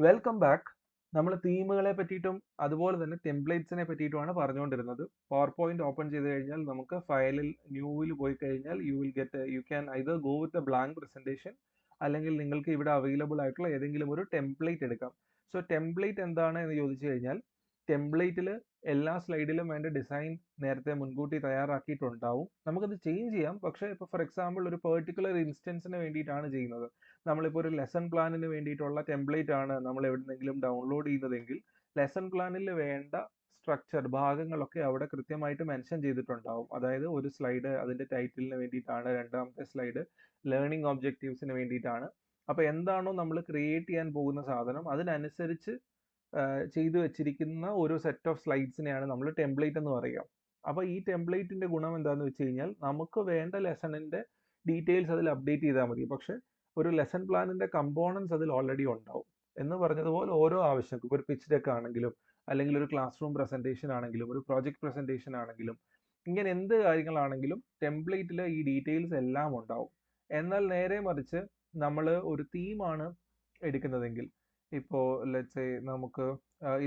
Welcome back. നമ്മൾ തീമുകളെ പറ്റിയിട്ടും അതുപോലെ തന്നെ ടെംപ്ലേറ്റ്സിനെ പറ്റിയിട്ടുമാണ് പറഞ്ഞുകൊണ്ടിരുന്നത്. പവർ പോയിന്റ് ഓപ്പൺ ചെയ്ത് കഴിഞ്ഞാൽ നമുക്ക് ഫയലിൽ ന്യൂവിൽ പോയി കഴിഞ്ഞാൽ you can either go with a blank presentation അല്ലെങ്കിൽ നിങ്ങൾക്ക് ഇവിടെ അവൈലബിൾ ആയിട്ടുള്ള ഏതെങ്കിലും ഒരു ടെംപ്ലേറ്റ് എടുക്കാം. സോ ടെംപ്ലേറ്റ് എന്താണ് എന്ന് ചോദിച്ചു കഴിഞ്ഞാൽ ടെംപ്ലേറ്റിൽ എല്ലാ സ്ലൈഡിലും വേണ്ട ഡിസൈൻ നേരത്തെ മുൻകൂട്ടി തയ്യാറാക്കിയിട്ടുണ്ടാവും. നമുക്കത് ചേഞ്ച് ചെയ്യാം. പക്ഷേ ഇപ്പോൾ ഫോർ എക്സാമ്പിൾ ഒരു പെർട്ടിക്കുലർ ഇൻസ്റ്റൻസിന് വേണ്ടിയിട്ടാണ് ചെയ്യുന്നത്. നമ്മളിപ്പോൾ ഒരു ലെസൺ പ്ലാനിന് വേണ്ടിയിട്ടുള്ള ടെംപ്ലേറ്റ് ആണ് നമ്മൾ എവിടെന്നെങ്കിലും ഡൗൺലോഡ് ചെയ്യുന്നതെങ്കിൽ ലെസൺ പ്ലാനിൽ വേണ്ട സ്ട്രക്ചർ ഭാഗങ്ങളൊക്കെ അവിടെ കൃത്യമായിട്ട് മെൻഷൻ ചെയ്തിട്ടുണ്ടാവും. അതായത് ഒരു സ്ലൈഡ് അതിന്റെ ടൈറ്റിലിന് വേണ്ടിയിട്ടാണ്, രണ്ടാമത്തെ സ്ലൈഡ് ലേണിംഗ് ഒബ്ജക്റ്റീവ്സിന് വേണ്ടിയിട്ടാണ്. അപ്പോൾ എന്താണോ നമ്മൾ ക്രിയേറ്റ് ചെയ്യാൻ പോകുന്ന സാധനം അതിനനുസരിച്ച് ചെയ്തു വെച്ചിരിക്കുന്ന ഒരു സെറ്റ് ഓഫ് സ്ലൈഡ്സിനെയാണ് നമ്മൾ ടെംപ്ലേറ്റ് എന്ന് പറയുക. അപ്പോൾ ഈ ടെംപ്ലേറ്റിന്റെ ഗുണം എന്താണെന്ന് വെച്ച് കഴിഞ്ഞാൽ നമുക്ക് വേണ്ട ലെസണിന്റെ ഡീറ്റെയിൽസ് അതിൽ അപ്ഡേറ്റ് ചെയ്താൽ മതി. പക്ഷെ ഒരു ലെസൺ പ്ലാനിന്റെ കമ്പോണൻസ് അതിൽ ഓൾറെഡി ഉണ്ടാവും. എന്ന് പറഞ്ഞതുപോലെ ഓരോ ആവശ്യങ്ങൾക്കും ഒരു പിച്ച് ഡെക്ക് ആണെങ്കിലും അല്ലെങ്കിൽ ഒരു ക്ലാസ് റൂം പ്രസന്റേഷൻ ആണെങ്കിലും ഒരു പ്രോജക്റ്റ് പ്രസന്റേഷൻ ആണെങ്കിലും ഇങ്ങനെ എന്ത് കാര്യങ്ങളാണെങ്കിലും ടെംപ്ലേറ്റിൽ ഈ ഡീറ്റെയിൽസ് എല്ലാം ഉണ്ടാവും. എന്നാൽ നേരെ മറിച്ച് നമ്മൾ ഒരു തീമാണ് എടുക്കുന്നതെങ്കിൽ ഇപ്പോൾ ലെറ്റ്സ് സേ നമുക്ക്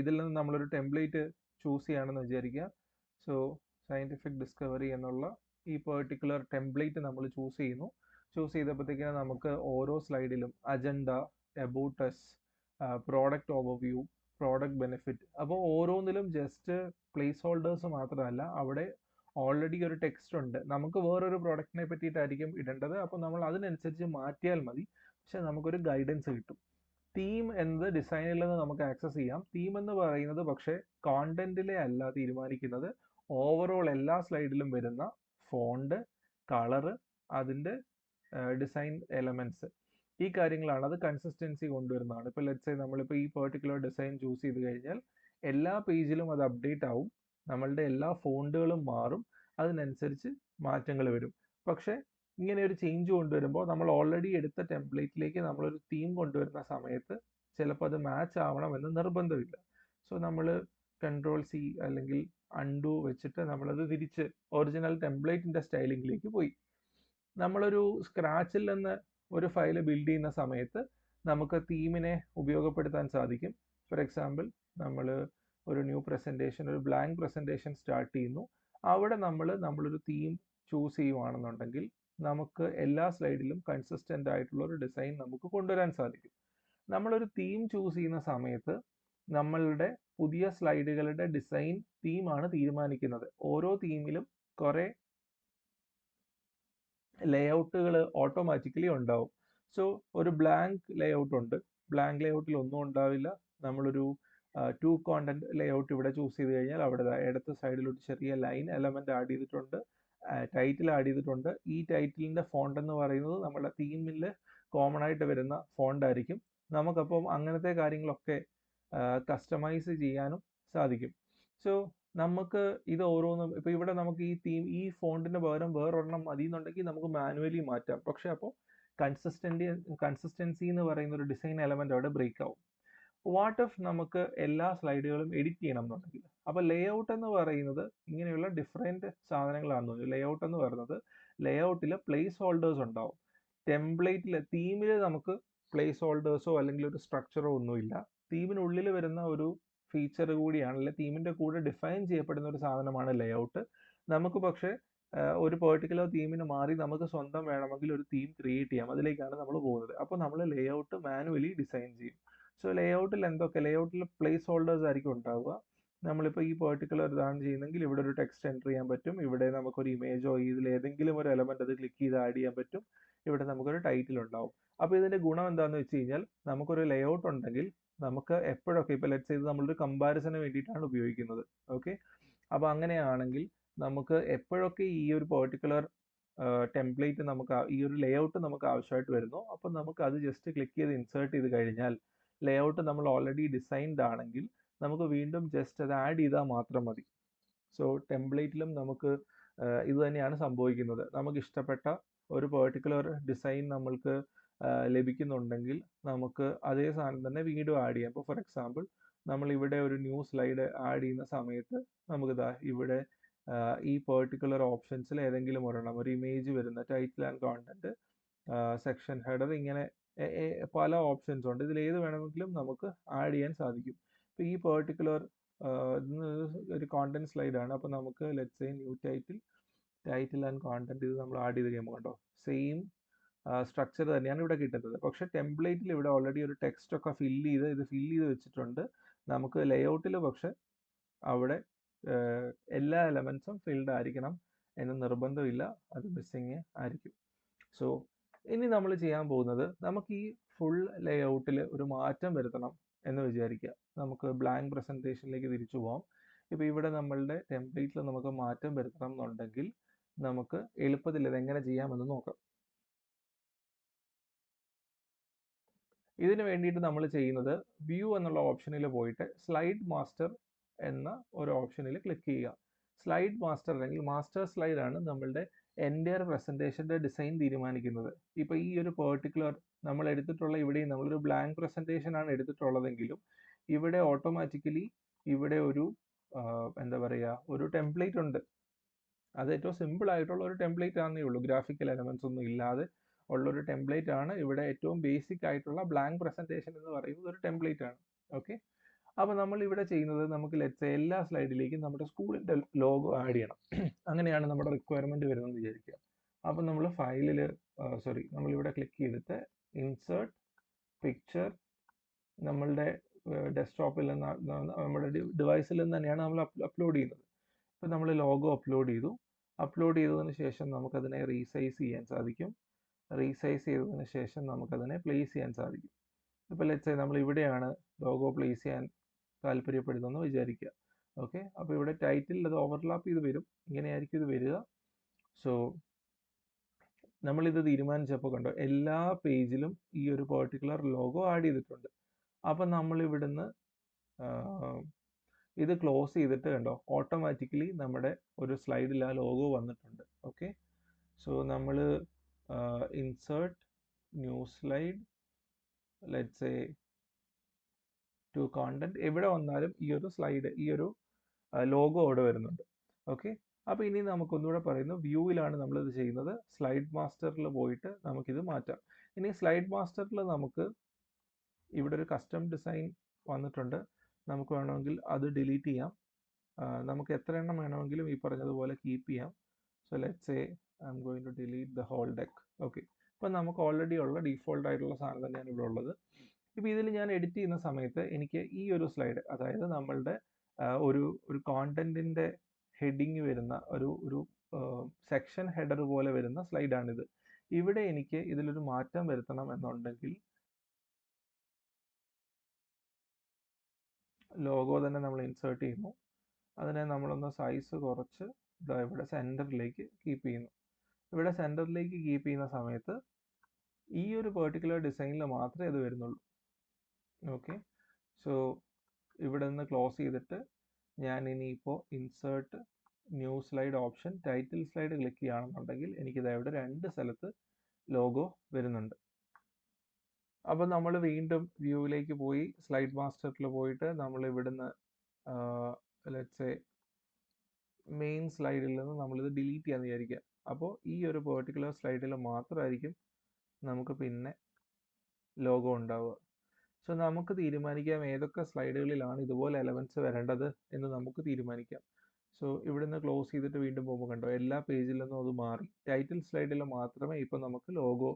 ഇതിൽ നിന്ന് നമ്മളൊരു ടെംപ്ലേറ്റ് ചൂസ് ചെയ്യുകയാണെന്ന് വിചാരിക്കുക. സോ സയന്റിഫിക് ഡിസ്കവറി എന്നുള്ള ഈ പെർട്ടിക്കുലർ ടെംപ്ലേറ്റ് നമ്മൾ ചൂസ് ചെയ്യുന്നു. ചൂസ് ചെയ്തപ്പോഴത്തേക്കിനും നമുക്ക് ഓരോ സ്ലൈഡിലും agenda, about us, product overview, product benefit, അപ്പോൾ ഓരോന്നിലും ജസ്റ്റ് പ്ലേസ് ഹോൾഡേഴ്സ് മാത്രമല്ല, അവിടെ ഓൾറെഡി ഒരു ടെക്സ്റ്റ് ഉണ്ട്. നമുക്ക് വേറൊരു പ്രോഡക്റ്റിനെ പറ്റിയിട്ടായിരിക്കും ഇടേണ്ടത്. അപ്പോൾ നമ്മൾ അതിനനുസരിച്ച് മാറ്റിയാൽ മതി. പക്ഷെ നമുക്കൊരു ഗൈഡൻസ് കിട്ടും. തീം എന്നത് ഡിസൈനിൽ നിന്ന് നമുക്ക് ആക്സസ് ചെയ്യാം. തീം എന്ന് പറയുന്നത് പക്ഷേ കോണ്ടന്റിലെ അല്ല തീരുമാനിക്കുന്നത്. ഓവറോൾ എല്ലാ സ്ലൈഡിലും വരുന്ന ഫോണ്ട്, കളറ്, അതിൻ്റെ ഡിസൈൻ എലമെന്റ്സ്, ഈ കാര്യങ്ങളാണ്. അത് കൺസിസ്റ്റൻസി കൊണ്ടുവരുന്നതാണ്. ഇപ്പോൾ ലെറ്റ്സ് സേ നമ്മളിപ്പോൾ ഈ പെർട്ടിക്കുലർ ഡിസൈൻ ചൂസ് ചെയ്ത് കഴിഞ്ഞാൽ എല്ലാ പേജിലും അത് അപ്ഡേറ്റ് ആവും. നമ്മളുടെ എല്ലാ ഫോണ്ടുകളും മാറും. അതിനനുസരിച്ച് മാറ്റങ്ങൾ വരും. പക്ഷേ ഇങ്ങനെ ഒരു ചേഞ്ച് കൊണ്ടുവരുമ്പോൾ നമ്മൾ ഓൾറെഡി എടുത്ത ടെംപ്ലേറ്റിലേക്ക് നമ്മളൊരു തീം കൊണ്ടുവരുന്ന സമയത്ത് ചിലപ്പോൾ അത് മാച്ച് ആവണമെന്ന് നിർബന്ധമില്ല. സോ നമ്മൾ കൺട്രോൾ C അല്ലെങ്കിൽ അൺഡു വെച്ചിട്ട് നമ്മളത് തിരിച്ച് ഒറിജിനൽ ടെംപ്ലേറ്റിന്റെ സ്റ്റൈലിംഗിലേക്ക് പോയി. നമ്മളൊരു സ്ക്രാച്ചിൽ നിന്ന് ഒരു ഫയൽ ബിൽഡ് ചെയ്യുന്ന സമയത്ത് നമുക്ക് തീമിനെ ഉപയോഗപ്പെടുത്താൻ സാധിക്കും. ഫോർ എക്സാമ്പിൾ നമ്മൾ ഒരു ന്യൂ പ്രസന്റേഷൻ, ഒരു ബ്ലാങ്ക് പ്രസന്റേഷൻ സ്റ്റാർട്ട് ചെയ്യുന്നു. അവിടെ നമ്മളൊരു തീം ചൂസ് ചെയ്യുവാണെന്നുണ്ടെങ്കിൽ നമുക്ക് എല്ലാ സ്ലൈഡിലും കൺസിസ്റ്റന്റ് ആയിട്ടുള്ള ഒരു ഡിസൈൻ നമുക്ക് കൊണ്ടുവരാൻ സാധിക്കും. നമ്മളൊരു തീം ചൂസ് ചെയ്യുന്ന സമയത്ത് നമ്മളുടെ പുതിയ സ്ലൈഡുകളുടെ ഡിസൈൻ തീമാണ് തീരുമാനിക്കുന്നത്. ഓരോ തീമിലും കുറെ ലേഔട്ടുകൾ ഓട്ടോമാറ്റിക്കലി ഉണ്ടാവും. സോ ഒരു ബ്ലാങ്ക് ലേഔട്ട് ഉണ്ട്. ബ്ലാങ്ക് ലേഔട്ടിൽ ഒന്നും ഉണ്ടാവില്ല. നമ്മളൊരു ടു കോണ്ടന്റ് ലേഔട്ട് ഇവിടെ ചൂസ് ചെയ്ത് കഴിഞ്ഞാൽ അവിടെ ഇടത്ത് സൈഡിൽ ഒരു ചെറിയ ലൈൻ എലമെന്റ് ആഡ് ചെയ്തിട്ടുണ്ട്, ടൈറ്റിൽ ആഡ് ചെയ്തിട്ടുണ്ട്. ഈ ടൈറ്റിലിന്റെ ഫോണ്ട് എന്ന് പറയുന്നത് നമ്മുടെ തീമിൽ കോമൺ ആയിട്ട് വരുന്ന ഫോണ്ട് ആയിരിക്കും. നമുക്കപ്പം അങ്ങനത്തെ കാര്യങ്ങളൊക്കെ കസ്റ്റമൈസ് ചെയ്യാനും സാധിക്കും. സോ നമുക്ക് ഇത് ഓരോന്നും ഇപ്പോൾ ഇവിടെ നമുക്ക് ഈ ഫോണ്ടിന് പകരം വേറൊരെണ്ണം മതി എന്നുണ്ടെങ്കിൽ നമുക്ക് മാനുവലി മാറ്റാം. പക്ഷെ അപ്പോൾ കൺസിസ്റ്റൻസി എന്ന് പറയുന്ന ഒരു ഡിസൈൻ എലമെന്റ് അവിടെ ബ്രേക്ക് ആവും. വാട്ട് ഇഫ് നമുക്ക് എല്ലാ സ്ലൈഡുകളും എഡിറ്റ് ചെയ്യണം എന്നുണ്ടെങ്കിൽ, അപ്പോൾ ലേഔട്ട് എന്ന് പറയുന്നത് ഇങ്ങനെയുള്ള ഡിഫറെന്റ് സാധനങ്ങളാണ്. ലേഔട്ട് എന്ന് പറയുന്നത് ലേഔട്ടിൽ പ്ലേസ് ഹോൾഡേഴ്സ് ഉണ്ടാവും. തീമിൽ നമുക്ക് പ്ലേസ് ഹോൾഡേഴ്സോ അല്ലെങ്കിൽ ഒരു സ്ട്രക്ചറോ ഒന്നുമില്ല. തീമിനുള്ളിൽ വരുന്ന ഒരു ഫീച്ചർ കൂടിയാണ്, അല്ലെ തീമിന്റെ കൂടെ ഡിഫൈൻ ചെയ്യപ്പെടുന്ന ഒരു സാധനമാണ് ലേഔട്ട്. നമുക്ക് പക്ഷേ ഒരു പെർട്ടിക്കുലർ തീമിന് മാറി നമുക്ക് സ്വന്തം വേണമെങ്കിൽ ഒരു തീം ക്രിയേറ്റ് ചെയ്യാം. അതിലേക്കാണ് നമ്മൾ പോകുന്നത്. അപ്പോൾ നമ്മൾ ലേഔട്ട് മാനുവലി ഡിസൈൻ ചെയ്യും. സോ ലേഔട്ടിൽ പ്ലേസ് ഹോൾഡേഴ്സ് ആയിരിക്കും ഉണ്ടാവുക. നമ്മളിപ്പോൾ ഈ പെർട്ടിക്കുലർ ഇതാണ് ചെയ്യുന്നതെങ്കിൽ ഇവിടെ ഒരു ടെക്സ്റ്റ് എൻ്റർ ചെയ്യാൻ പറ്റും. ഇവിടെ നമുക്കൊരു ഇമേജോ ഇതിൽ ഏതെങ്കിലും ഒരു എലമെന്റ് അത് ക്ലിക്ക് ചെയ്ത് ആഡ് ചെയ്യാൻ പറ്റും. ഇവിടെ നമുക്കൊരു ടൈറ്റിൽ ഉണ്ടാവും. അപ്പോൾ ഇതിന്റെ ഗുണം എന്താണെന്ന് വെച്ച് കഴിഞ്ഞാൽ നമുക്കൊരു ലേഔട്ട് ഉണ്ടെങ്കിൽ നമുക്ക് എപ്പോഴൊക്കെ, ഇപ്പോൾ ലെറ്റ്സ് ചെയ്ത് നമ്മളൊരു കമ്പാരിസന് വേണ്ടിയിട്ടാണ് ഉപയോഗിക്കുന്നത്. ഓക്കെ, അപ്പോൾ അങ്ങനെയാണെങ്കിൽ നമുക്ക് എപ്പോഴൊക്കെ ഈ ഒരു പെർട്ടിക്കുലർ ടെംപ്ലേറ്റ് ഈ ഒരു ലേഔട്ട് നമുക്ക് ആവശ്യമായിട്ട് വരുന്നു, അപ്പോൾ നമുക്ക് അത് ജസ്റ്റ് ക്ലിക്ക് ചെയ്ത് ഇൻസേർട്ട് ചെയ്ത് കഴിഞ്ഞാൽ ലേഔട്ട് നമ്മൾ ഓൾറെഡി ഡിസൈൻഡ് ആണെങ്കിൽ നമുക്ക് വീണ്ടും ജസ്റ്റ് അത് ആഡ് ചെയ്താൽ മാത്രം മതി. സോ ടെംപ്ലേറ്റിലും നമുക്ക് ഇത് തന്നെയാണ് സംഭവിക്കുന്നത്. നമുക്ക് ഇഷ്ടപ്പെട്ട ഒരു പെർട്ടിക്കുലർ ഡിസൈൻ നമ്മൾക്ക് ലഭിക്കുന്നുണ്ടെങ്കിൽ നമുക്ക് അതേ സാധനം തന്നെ വീണ്ടും ആഡ് ചെയ്യാം. ഇപ്പോൾ ഫോർ എക്സാമ്പിൾ നമ്മൾ ഇവിടെ ഒരു ന്യൂ സ്ലൈഡ് ആഡ് ചെയ്യുന്ന സമയത്ത് നമുക്കിതാ ഇവിടെ ഈ പെർട്ടിക്കുലർ ഓപ്ഷൻസിൽ ഏതെങ്കിലും ഒരെണ്ണം, ഒരു ഇമേജ് വരുന്ന title and content, section header, ഇങ്ങനെ പല ഓപ്ഷൻസ് ഉണ്ട്. ഇതിൽ ഏത് വേണമെങ്കിലും നമുക്ക് ആഡ് ചെയ്യാൻ സാധിക്കും. ഇപ്പോൾ ഈ പെർട്ടിക്കുലർ ഒരു കോണ്ടന്റ് സ്ലൈഡ് ആണ്. അപ്പോൾ നമുക്ക് let's say new title and content ഇത് നമ്മൾ ആഡ് ചെയ്ത് കഴിയുമ്പോൾ കണ്ടോ സെയിം സ്ട്രക്ചർ തന്നെയാണ് ഇവിടെ കിട്ടുന്നത്. പക്ഷേ ടെംപ്ലേറ്റിൽ ഇവിടെ ഓൾറെഡി ഒരു ടെക്സ്റ്റ് ഒക്കെ ഇത് ഫിൽ ചെയ്ത് വെച്ചിട്ടുണ്ട്. നമുക്ക് ലേഔട്ടിൽ പക്ഷെ അവിടെ എല്ലാ എലമെൻസും ഫിൽഡ് ആയിരിക്കണം എന്ന് നിർബന്ധമില്ല, അത് മിസ്സിങ് ആയിരിക്കും. സോ ഇനി നമ്മൾ ചെയ്യാൻ പോകുന്നത് നമുക്ക് ഈ ഫുൾ ലേഔട്ടിൽ ഒരു മാറ്റം വരുത്തണം എന്ന് വിചാരിക്കുക. നമുക്ക് ബ്ലാങ്ക് പ്രസൻറ്റേഷനിലേക്ക് തിരിച്ചു പോകാം. ഇപ്പോൾ ഇവിടെ നമ്മളുടെ ടെംപ്ലേറ്റിൽ നമുക്ക് മാറ്റം വരുത്തണം എന്നുണ്ടെങ്കിൽ നമുക്ക് എളുപ്പത്തിൽ ഇത് എങ്ങനെ ചെയ്യാമെന്ന് നോക്കാം. ഇതിന് വേണ്ടിയിട്ട് നമ്മൾ ചെയ്യുന്നത് വ്യൂ എന്നുള്ള ഓപ്ഷനിൽ പോയിട്ട് സ്ലൈഡ് മാസ്റ്റർ എന്ന ഒരു ഓപ്ഷനിൽ ക്ലിക്ക് ചെയ്യുക. സ്ലൈഡ് മാസ്റ്റർ അല്ലെങ്കിൽ മാസ്റ്റർ സ്ലൈഡ് ആണ് നമ്മളുടെ എൻ്റയർ പ്രസൻറ്റേഷൻ്റെ ഡിസൈൻ തീരുമാനിക്കുന്നത്. ഇപ്പോൾ ഈ ഒരു പെർട്ടിക്കുലർ നമ്മൾ എടുത്തിട്ടുള്ള ഇവിടെയും നമ്മളൊരു ബ്ലാങ്ക് പ്രസൻറ്റേഷൻ ആണ് എടുത്തിട്ടുള്ളതെങ്കിലും ഇവിടെ ഓട്ടോമാറ്റിക്കലി ഇവിടെ ഒരു എന്താ പറയുക ഒരു ടെംപ്ലേറ്റ് ഉണ്ട്. അത് ഏറ്റവും സിമ്പിൾ ആയിട്ടുള്ള ഒരു ടെംപ്ലേറ്റ് ആണെന്നേ ഉള്ളൂ, ഗ്രാഫിക്കൽ എലമെന്റ്സ് ഒന്നും ഇല്ലാതെ ഉള്ളൊരു ടെംപ്ലേറ്റ് ആണ്. ഇവിടെ ഏറ്റവും ബേസിക് ആയിട്ടുള്ള ബ്ലാങ്ക് പ്രസൻറ്റേഷൻ എന്ന് പറയുന്നത് ഒരു ടെംപ്ലേറ്റ് ആണ്. ഓക്കെ, അപ്പോൾ നമ്മൾ ഇവിടെ ചെയ്യുന്നത് നമുക്ക് ലെറ്റ്സ് എല്ലാ സ്ലൈഡിലേക്കും നമ്മുടെ സ്കൂളിൻ്റെ ലോഗോ ആഡ് ചെയ്യണം. അങ്ങനെയാണ് നമ്മുടെ റിക്വയർമെൻറ്റ് വരുന്നത് വിചാരിക്കുക. അപ്പോൾ നമ്മൾ ഫയലിൽ നമ്മളിവിടെ ക്ലിക്ക് ചെയ്തിട്ട് ഇൻസേർട്ട് പിക്ചർ നമ്മളുടെ ഡെസ്ക്ടോപ്പിൽ നിന്ന് നമ്മുടെ ഡിവൈസിൽ നിന്ന് തന്നെയാണ് നമ്മൾ അപ്ലോഡ് ചെയ്യുന്നത്. ഇപ്പോൾ നമ്മൾ ലോഗോ അപ്ലോഡ് ചെയ്തതിന് ശേഷം നമുക്കതിനെ റീസൈസ് ചെയ്യാൻ സാധിക്കും. റീസൈസ് ചെയ്തതിന് ശേഷം നമുക്കതിനെ പ്ലേസ് ചെയ്യാൻ സാധിക്കും. ഇപ്പോൾ ലെറ്റ്സ് സേ നമ്മൾ ഇവിടെയാണ് ലോഗോ പ്ലേസ് ചെയ്യാൻ താല്പര്യപ്പെടുന്നതെന്ന് വിചാരിക്കുക. ഓക്കെ, അപ്പോൾ ഇവിടെ ടൈറ്റിൽ അത് ഓവർലാപ്പ് ചെയ്ത് വരും, ഇങ്ങനെയായിരിക്കും ഇത് വരിക. സോ നമ്മളിത് തീരുമാനിച്ചപ്പോൾ കണ്ടോ എല്ലാ പേജിലും ഈ ഒരു പെർട്ടിക്കുലർ ലോഗോ ആഡ് ചെയ്തിട്ടുണ്ട്. അപ്പം നമ്മൾ ഇവിടുന്ന് ഇത് ക്ലോസ് ചെയ്തിട്ട് കണ്ടോ ഓട്ടോമാറ്റിക്കലി നമ്മുടെ ഒരു സ്ലൈഡിൽ ആ ലോഗോ വന്നിട്ടുണ്ട്. ഓക്കെ, സോ നമ്മൾ insert new slide let's say two content എവിടെ വന്നാലും ഈ ഒരു സ്ലൈഡ് ഈ ഒരു ലോഗോ അവിടെ വരുന്നുണ്ട്. ഓക്കെ, അപ്പോൾ ഇനി നമുക്കൊന്നുകൂടെ പറയുന്നു, വ്യൂവിലാണ് നമ്മളിത് ചെയ്യുന്നത്. സ്ലൈഡ് മാസ്റ്ററിൽ പോയിട്ട് നമുക്കിത് മാറ്റാം. ഇനി സ്ലൈഡ് മാസ്റ്ററിൽ നമുക്ക് ഇവിടെ ഒരു കസ്റ്റം ഡിസൈൻ വന്നിട്ടുണ്ട്. നമുക്ക് വേണമെങ്കിൽ അത് ഡിലീറ്റ് ചെയ്യാം. നമുക്ക് എത്ര എണ്ണം വേണമെങ്കിലും ഈ പറഞ്ഞതുപോലെ കീപ്പ് ചെയ്യാം. So let's say I'm going to delete the whole deck. Okay, അപ്പോൾ നമുക്ക് ഓൾറെഡി ഉള്ള ഡീഫോൾട്ട് ആയിട്ടുള്ള സാധനം തന്നെയാണ് ഇവിടെ ഉള്ളത്. ഇപ്പോൾ ഇതിൽ ഞാൻ എഡിറ്റ് ചെയ്യുന്ന സമയത്ത് എനിക്ക് ഈ ഒരു സ്ലൈഡ്, അതായത് നമ്മളുടെ ഒരു കോണ്ടന്റിൻ്റെ ഹെഡിങ് വരുന്ന ഒരു സെക്ഷൻ ഹെഡർ പോലെ വരുന്ന സ്ലൈഡാണിത്. ഇവിടെ എനിക്ക് ഇതിലൊരു മാറ്റം വരുത്തണം എന്നുണ്ടെങ്കിൽ ലോഗോ തന്നെ നമ്മൾ ഇൻസേർട്ട് ചെയ്യുന്നു. അതിനെ നമ്മളൊന്ന് സൈസ് കുറച്ച് ഇവിടെ സെൻറ്ററിലേക്ക് കീപ്പ് ചെയ്യുന്നു. ഇവിടെ സെൻറ്ററിലേക്ക് കീപ്പ് ചെയ്യുന്ന സമയത്ത് ഈ ഒരു പെർട്ടിക്കുലർ ഡിസൈനിൽ മാത്രമേ അത് വരുന്നുള്ളൂ. ഓക്കെ, സോ ഇവിടെ നിന്ന് ക്ലോസ് ചെയ്തിട്ട് ഞാൻ ഇനിയിപ്പോൾ insert new slide option title slide click ചെയ്യുകയാണെന്നുണ്ടെങ്കിൽ എനിക്കിത് ഇവിടെ രണ്ട് സ്ഥലത്ത് ലോഗോ വരുന്നുണ്ട്. അപ്പോൾ നമ്മൾ വീണ്ടും വ്യൂവിലേക്ക് പോയി സ്ലൈഡ് മാസ്റ്ററിൽ പോയിട്ട് നമ്മൾ ഇവിടുന്ന് ലെറ്റ്സ് സേ മെയിൻ സ്ലൈഡിൽ നിന്ന് നമ്മളിത് ഡിലീറ്റ് ചെയ്യാന്ന് വിചാരിക്കുക. അപ്പോൾ ഈ ഒരു പെർട്ടിക്കുലർ സ്ലൈഡിൽ മാത്രമായിരിക്കും നമുക്ക് പിന്നെ ലോഗോ ഉണ്ടാവുക. സോ നമുക്ക് തീരുമാനിക്കാം ഏതൊക്കെ സ്ലൈഡുകളിലാണ് ഇതുപോലെ എലമെൻറ്റ്സ് വരേണ്ടത് എന്ന് നമുക്ക് തീരുമാനിക്കാം. സോ ഇവിടുന്ന് ക്ലോസ് ചെയ്തിട്ട് വീണ്ടും പോകുമ്പോൾ കണ്ടോ എല്ലാ പേജിൽ നിന്നും അത് മാറി. ടൈറ്റിൽ സ്ലൈഡിൽ മാത്രമേ ഇപ്പോൾ നമുക്ക് ലോഗോ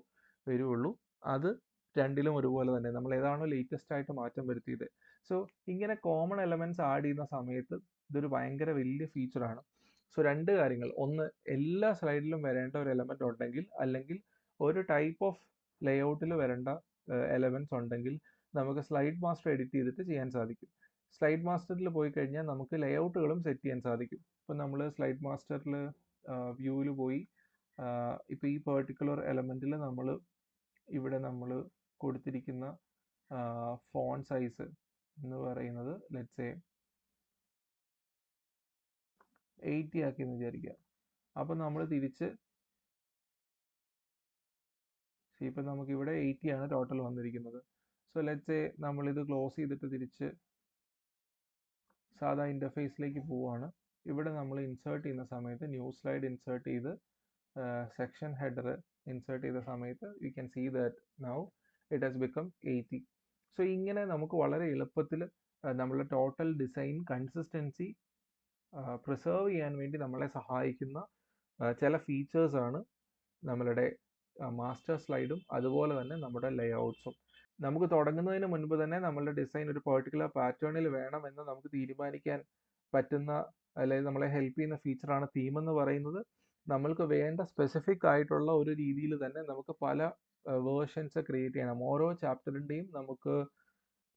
വരുള്ളൂ. അത് രണ്ടിലും ഒരുപോലെ തന്നെ നമ്മൾ ഏതാണോ ലേറ്റസ്റ്റ് ആയിട്ട് മാറ്റം വരുത്തിയത്. സോ ഇങ്ങനെ കോമൺ എലമെൻറ്റ്സ് ആഡ് ചെയ്യുന്ന സമയത്ത് ഇതൊരു ഭയങ്കര വലിയ ഫീച്ചറാണ്. സോ രണ്ട് കാര്യങ്ങൾ, ഒന്ന് എല്ലാ സ്ലൈഡിലും വരേണ്ട ഒരു എലമെൻ്റ് ഉണ്ടെങ്കിൽ, അല്ലെങ്കിൽ ഒരു ടൈപ്പ് ഓഫ് ലേഔട്ടിൽ വരേണ്ട എലമെൻറ്റ്സ് ഉണ്ടെങ്കിൽ നമുക്ക് സ്ലൈഡ് മാസ്റ്റർ എഡിറ്റ് ചെയ്തിട്ട് ചെയ്യാൻ സാധിക്കും. സ്ലൈഡ് മാസ്റ്ററിൽ പോയി കഴിഞ്ഞാൽ നമുക്ക് ലേഔട്ടുകളും സെറ്റ് ചെയ്യാൻ സാധിക്കും. ഇപ്പോൾ നമ്മൾ സ്ലൈഡ് മാസ്റ്ററിൽ വ്യൂവിൽ പോയി ഇപ്പോൾ ഈ പെർട്ടിക്കുലർ എലമെൻറ്റിൽ ഇവിടെ നമ്മൾ കൊടുത്തിരിക്കുന്ന ഫോൺ സൈസ് എന്ന് പറയുന്നത് ലെറ്റ്സ് സേ 80 ആക്കിയെന്ന് വിചാരിക്കുക. അപ്പോൾ നമ്മൾ തിരിച്ച് ഇപ്പം നമുക്കിവിടെ 80 ആണ് ടോട്ടൽ വന്നിരിക്കുന്നത്. സോ ലെറ്റ്സ് സേ നമ്മളിത് ക്ലോസ് ചെയ്തിട്ട് തിരിച്ച് സാധാ ഇൻ്റർഫേസിലേക്ക് പോവുകയാണ്. ഇവിടെ നമ്മൾ ഇൻസേർട്ട് ചെയ്യുന്ന സമയത്ത് ന്യൂ സ്ലൈഡ് ഇൻസേർട്ട് ചെയ്ത് സെക്ഷൻ ഹെഡർ ഇൻസേർട്ട് ചെയ്ത സമയത്ത് you can see that now it has become 80. So ഇങ്ങനെ നമുക്ക് വളരെ എളുപ്പത്തിൽ നമ്മളുടെ ടോട്ടൽ ഡിസൈൻ കൺസിസ്റ്റൻസി പ്രിസർവ് ചെയ്യാൻ വേണ്ടി നമ്മളെ സഹായിക്കുന്ന ചില ഫീച്ചേഴ്സാണ് നമ്മളുടെ മാസ്റ്റർ സ്ലൈഡും അതുപോലെ തന്നെ നമ്മുടെ ലേഔട്ട്സും. നമുക്ക് തുടങ്ങുന്നതിന് മുൻപ് തന്നെ നമ്മളുടെ ഡിസൈൻ ഒരു പെർട്ടിക്കുലർ പാറ്റേണിൽ വേണമെന്ന് നമുക്ക് തീരുമാനിക്കാൻ പറ്റുന്ന, അല്ലെങ്കിൽ നമ്മളെ ഹെൽപ്പ് ചെയ്യുന്ന ഫീച്ചറാണ് തീം എന്ന് പറയുന്നത്. നമ്മൾക്ക് വേണ്ട സ്പെസിഫിക് ആയിട്ടുള്ള ഒരു രീതിയിൽ തന്നെ നമുക്ക് പല വേർഷൻസ് ക്രിയേറ്റ് ചെയ്യണം. ഓരോ ചാപ്റ്ററിൻ്റെയും നമുക്ക്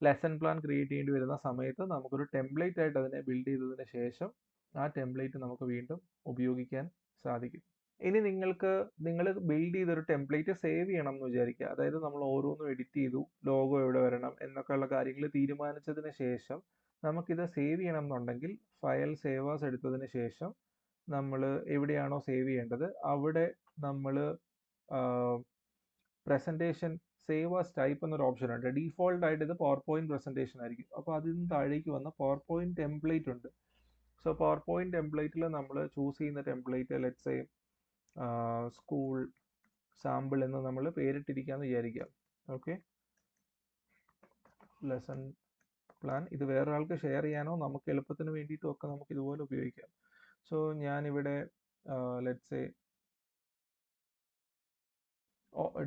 ലെസൺ പ്ലാൻ ക്രിയേറ്റ് ചെയ്യേണ്ടി വരുന്ന സമയത്ത് നമുക്കൊരു ടെംപ്ലേറ്റ് ആയിട്ട് അതിനെ ബിൽഡ് ചെയ്തതിന് ശേഷം ആ ടെംപ്ലേറ്റ് നമുക്ക് വീണ്ടും ഉപയോഗിക്കാൻ സാധിക്കും. ഇനി നിങ്ങൾ ബിൽഡ് ചെയ്തൊരു ടെംപ്ലേറ്റ് സേവ് ചെയ്യണം എന്ന് വിചാരിക്കുക. അതായത് നമ്മൾ ഓരോന്നും എഡിറ്റ് ചെയ്തു, ലോഗോ എവിടെ വരണം എന്നൊക്കെയുള്ള കാര്യങ്ങൾ തീരുമാനിച്ചതിന് ശേഷം നമുക്കിത് സേവ് ചെയ്യണം എന്നുണ്ടെങ്കിൽ ഫയൽ സേവ് ആസ് എടുത്തതിന് ശേഷം നമ്മൾ എവിടെയാണോ സേവ് ചെയ്യേണ്ടത് അവിടെ നമ്മൾ പ്രസൻറ്റേഷൻ സേവ് ആസ് ടൈപ്പ് എന്നൊരു ഓപ്ഷൻ ഉണ്ട്. ഡീഫോൾട്ട് ആയിട്ട് ഇത് പവർ പോയിന്റ് പ്രസൻറ്റേഷൻ ആയിരിക്കും. അപ്പോൾ അതിന് താഴേക്ക് വന്ന പവർ പോയിന്റ് ടെംപ്ലേറ്റ് ഉണ്ട്. സോ പവർ പോയിന്റ് ടെംപ്ലേറ്റിൽ നമ്മൾ ചൂസ് ചെയ്യുന്ന template let's say school sample എന്ന് നമ്മൾ പേരിട്ടിരിക്കാന്ന് വിചാരിക്കാം. ഓക്കെ, ലെസൺ പ്ലാൻ ഇത് വേറൊരാൾക്ക് ഷെയർ ചെയ്യാനോ നമുക്ക് എളുപ്പത്തിന് വേണ്ടിയിട്ടും ഒക്കെ നമുക്ക് ഇതുപോലെ ഉപയോഗിക്കാം. സോ ഞാനിവിടെ ലെറ്റ്സ് സേ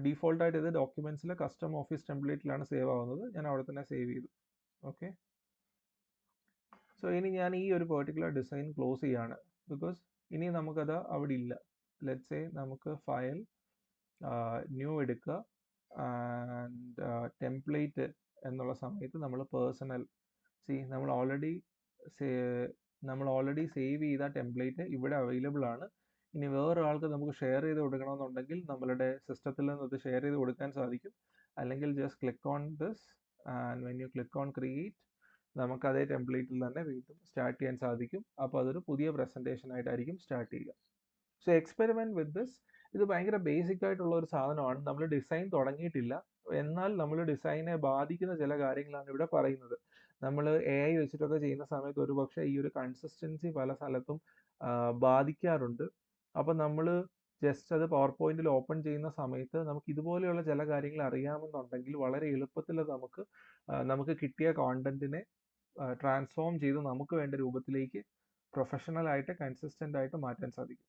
ഡീഫോൾട്ടായിട്ട് ഇത് ഡോക്യുമെന്റ്സിലെ കസ്റ്റം ഓഫീസ് ടെംപ്ലേറ്റിലാണ് സേവ് ആവുന്നത്. ഞാൻ അവിടെ തന്നെ സേവ് ചെയ്തു. ഓക്കെ, സോ ഇനി ഞാൻ ഈ ഒരു പെർട്ടിക്കുലർ ഡിസൈൻ ക്ലോസ് ചെയ്യാണ്. ബിക്കോസ് ഇനി നമുക്കത് അവിടെ ഇല്ല. ലെറ്റ്സ് സേ നമുക്ക് ഫയൽ ന്യൂ എടുക്കുക ആൻഡ് ടെംപ്ലേറ്റ് എന്നുള്ള സമയത്ത് നമ്മൾ പേഴ്സണൽ നമ്മൾ ഓൾറെഡി സേവ് ചെയ്ത ടെംപ്ലേറ്റ് ഇവിടെ അവൈലബിൾ ആണ്. ഇനി വേറൊരാൾക്ക് നമുക്ക് ഷെയർ ചെയ്ത് കൊടുക്കണമെന്നുണ്ടെങ്കിൽ നമ്മളുടെ സിസ്റ്റത്തിൽ നിന്ന് ഇത് ഷെയർ ചെയ്ത് കൊടുക്കാൻ സാധിക്കും. അല്ലെങ്കിൽ just click on this and when you click on create നമുക്ക് അതേ ടെംപ്ലേറ്റിൽ തന്നെ വീണ്ടും സ്റ്റാർട്ട് ചെയ്യാൻ സാധിക്കും. അപ്പോൾ അതൊരു പുതിയ പ്രസൻറ്റേഷൻ ആയിട്ടായിരിക്കും സ്റ്റാർട്ട് ചെയ്യുക. So experiment with this. ഇത് ഭയങ്കര ബേസിക് ആയിട്ടുള്ള ഒരു സാധനമാണ്. നമ്മൾ ഡിസൈൻ തുടങ്ങിയിട്ടില്ല, എന്നാൽ നമ്മൾ ഡിസൈനെ ബാധിക്കുന്ന ചില കാര്യങ്ങളാണ് ഇവിടെ പറയുന്നത്. നമ്മൾ AI വെച്ചിട്ടൊക്കെ ചെയ്യുന്ന സമയത്ത് ഒരു പക്ഷേ ഈ ഒരു കൺസിസ്റ്റൻസി പല സ്ഥലത്തും ബാധിക്കാറുണ്ട്. അപ്പം നമ്മൾ ജസ്റ്റ് അത് പവർ പോയിന്റിൽ ഓപ്പൺ ചെയ്യുന്ന സമയത്ത് നമുക്ക് ഇതുപോലെയുള്ള ചില കാര്യങ്ങൾ അറിയാമെന്നുണ്ടെങ്കിൽ വളരെ എളുപ്പത്തിൽ നമുക്ക് കിട്ടിയ കോണ്ടന്റിനെ ട്രാൻസ്ഫോം ചെയ്ത് നമുക്ക് വേണ്ട രൂപത്തിലേക്ക് പ്രൊഫഷണൽ ആയിട്ട് കൺസിസ്റ്റന്റ് ആയിട്ട് മാറ്റാൻ സാധിക്കും.